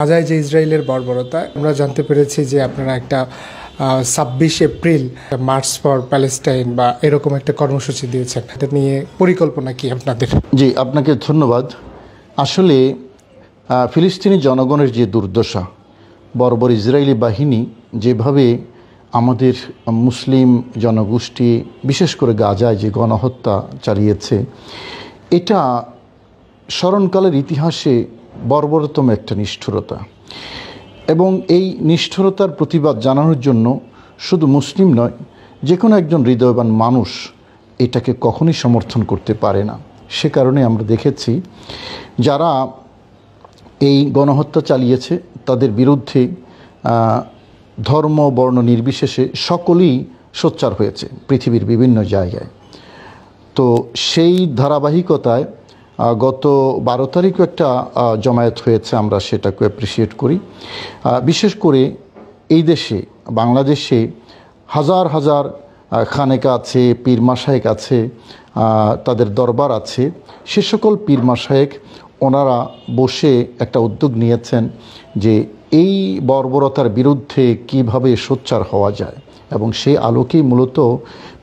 গাজায় যে ইসরায়েলের বর্বরতা আমরা জানতে পেরেছি যে আপনারা একটা ২৬ এপ্রিল মার্চ ফর প্যালেস্টাইন বা এরকম একটা কর্মসূচি দিয়েছেন। এটা নিয়ে পরিকল্পনা কি আপনাদের? জি, আপনাকে ধন্যবাদ। আসলে ফিলিস্তিনি জনগণের যে দুর্দশা, বর্বর ইসরায়েলি বাহিনী যেভাবে আমাদের মুসলিম জনগোষ্ঠী বিশেষ করে গাজায় যে গণহত্যা চালিয়েছে, এটা স্মরণকালের ইতিহাসে বর্বরতম একটা নিষ্ঠুরতা। এবং এই নিষ্ঠুরতার প্রতিবাদ জানানোর জন্য শুধু মুসলিম নয়, যে কোনো একজন হৃদয়বান মানুষ এটাকে কখনোই সমর্থন করতে পারে না। সে কারণে আমরা দেখেছি যারা এই গণহত্যা চালিয়েছে তাদের বিরুদ্ধে ধর্ম বর্ণ নির্বিশেষে সকলেই সোচ্চার হয়েছে পৃথিবীর বিভিন্ন জায়গায়। তো সেই ধারাবাহিকতায় গত ১২ তারিখও একটা জমায়েত হয়েছে, আমরা সেটাকে অ্যাপ্রিসিয়েট করি। বিশেষ করে এই দেশে বাংলাদেশে হাজার হাজার খানেকা আছে, পীর মাশায়েখ আছে, তাদের দরবার আছে। সে সকল পীর মাশায়েখ ওনারা বসে একটা উদ্যোগ নিয়েছেন যে এই বর্বরতার বিরুদ্ধে কিভাবে সোচ্চার হওয়া যায়, এবং সেই আলোকেই মূলত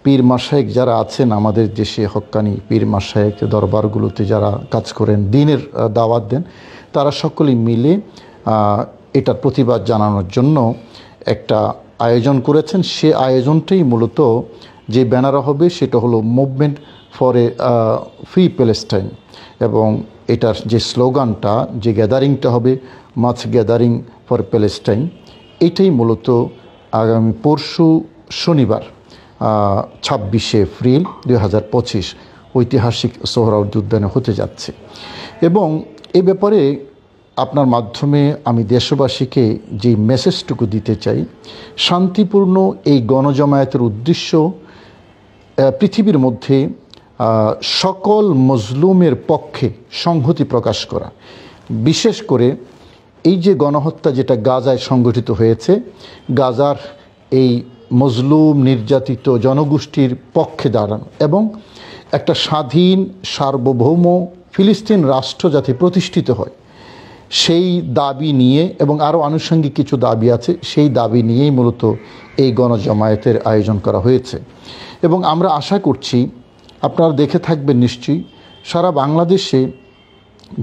পীর মাশায়েখ যারা আছেন আমাদের দেশে, হক্কানি পীর মাশায়েখ দরবারগুলোতে যারা কাজ করেন, দ্বীনের দাওয়াত দেন, তারা সকলেই মিলে এটার প্রতিবাদ জানানোর জন্য একটা আয়োজন করেছেন। সে আয়োজনটাই মূলত যে ব্যানার হবে সেটা হলো movement for a free Palestine, এবং এটার যে স্লোগানটা, যে গ্যাদারিংটা হবে মাছ গ্যাদারিং ফর প্যালেস্টাইন, এটাই মূলত আগামী পরশু শনিবার ২৬শে এপ্রিল ২০২৫ ঐতিহাসিক সোহরাওয়ার্দী উদ্যানে হতে যাচ্ছে। এবং এ ব্যাপারে আপনার মাধ্যমে আমি দেশবাসীকে যে মেসেজটুকু দিতে চাই, শান্তিপূর্ণ এই গণজমায়েতের উদ্দেশ্য পৃথিবীর মধ্যে সকল মজলুমের পক্ষে সংহতি প্রকাশ করা। বিশেষ করে এই যে গণহত্যা যেটা গাজায় সংগঠিত হয়েছে, গাজার এই মজলুম নির্যাতিত জনগোষ্ঠীর পক্ষে দাঁড়ানো এবং একটা স্বাধীন সার্বভৌম ফিলিস্তিন রাষ্ট্র যাতে প্রতিষ্ঠিত হয় সেই দাবি নিয়ে, এবং আরও আনুষঙ্গিক কিছু দাবি আছে, সেই দাবি নিয়েই মূলত এই গণজমায়েতের আয়োজন করা হয়েছে। এবং আমরা আশা করছি, আপনারা দেখে থাকবেন নিশ্চয়ই, সারা বাংলাদেশে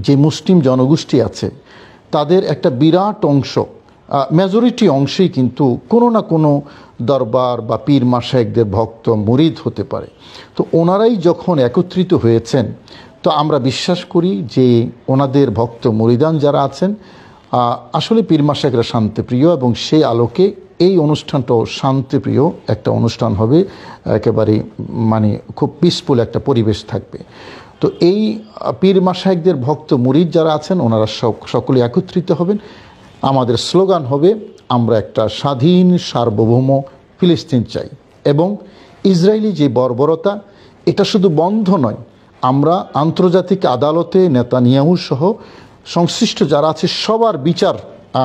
যে মুসলিম জনগোষ্ঠী আছে তাদের একটা বিরাট অংশ, মেজরিটি অংশেই কিন্তু কোনো না কোনো দরবার বা পীর মাশায়েখদের ভক্ত মুরিদ হতে পারে। তো ওনারাই যখন একত্রিত হয়েছেন, তো আমরা বিশ্বাস করি যে ওনাদের ভক্ত মুরিদান যারা আছেন, আসলে পীর মাশায়েখরা শান্তিপ্রিয়, এবং সেই আলোকে এই অনুষ্ঠানটাও শান্তিপ্রিয় একটা অনুষ্ঠান হবে, একেবারে মানে খুব পিসফুল একটা পরিবেশ থাকবে। তো এই পীর মাশায়েখদের ভক্ত মুরিদ যারা আছেন ওনারা সকলে একত্রিত হবেন। আমাদের স্লোগান হবে, আমরা একটা স্বাধীন সার্বভৌম ফিলিস্তিন চাই। এবং ইসরায়েলি যে বর্বরতা, এটা শুধু বন্ধ নয়, আমরা আন্তর্জাতিক আদালতে নেতানিয়াহু সহ সংশ্লিষ্ট যারা আছে সবার বিচার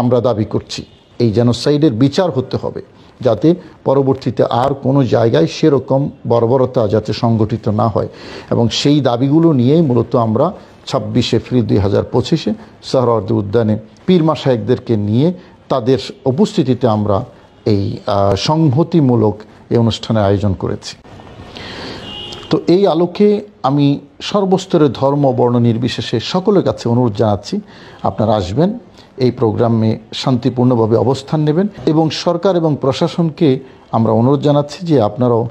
আমরা দাবি করছি। এই জেনোসাইডের বিচার হতে হবে, যাতে পরবর্তীতে আর কোনো জায়গায় সেরকম বর্বরতা যাতে সংগঠিত না হয়। এবং সেই দাবিগুলো নিয়েই মূলত আমরা ২৬ এপ্রিল ২০২৫ সোহরাওয়ার্দী উদ্যানে পীর মাশায়েখদেরকে নিয়ে তাদের উপস্থিতিতে আমরা এই সংহতিমূলক এই অনুষ্ঠানের আয়োজন করেছি। তো এই আলোকে আমি সর্বস্তরের ধর্ম বর্ণ নির্বিশেষে সকলের কাছে অনুরোধ জানাচ্ছি, আপনারা আসবেন, এই প্রোগ্রামে শান্তিপূর্ণভাবে অবস্থান নেবেন। এবং সরকার এবং প্রশাসনকে আমরা অনুরোধ জানাচ্ছি যে আপনারাও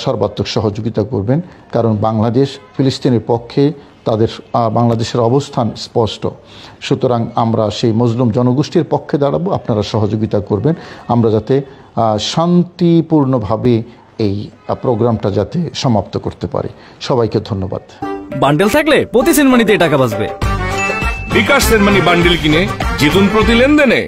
সর্বাত্মক সহযোগিতা করবেন, কারণ বাংলাদেশ ফিলিস্তিনের পক্ষে, তাদের বাংলাদেশের অবস্থান স্পষ্ট। সুতরাং আমরা সেই মজলুম জনগোষ্ঠীর পক্ষে দাঁড়াবো, আপনারা সহযোগিতা করবেন, আমরা যাতে শান্তিপূর্ণভাবে এই প্রোগ্রামটা যাতে সমাপ্ত করতে পারি। সবাইকে ধন্যবাদ। বান্ডেল থাকলে প্রতি সেনমানিতে টাকা বাঁচবে। বিকাশ সেনমানি বান্ডেল কিনে জিতুন প্রতি লেনদেনে।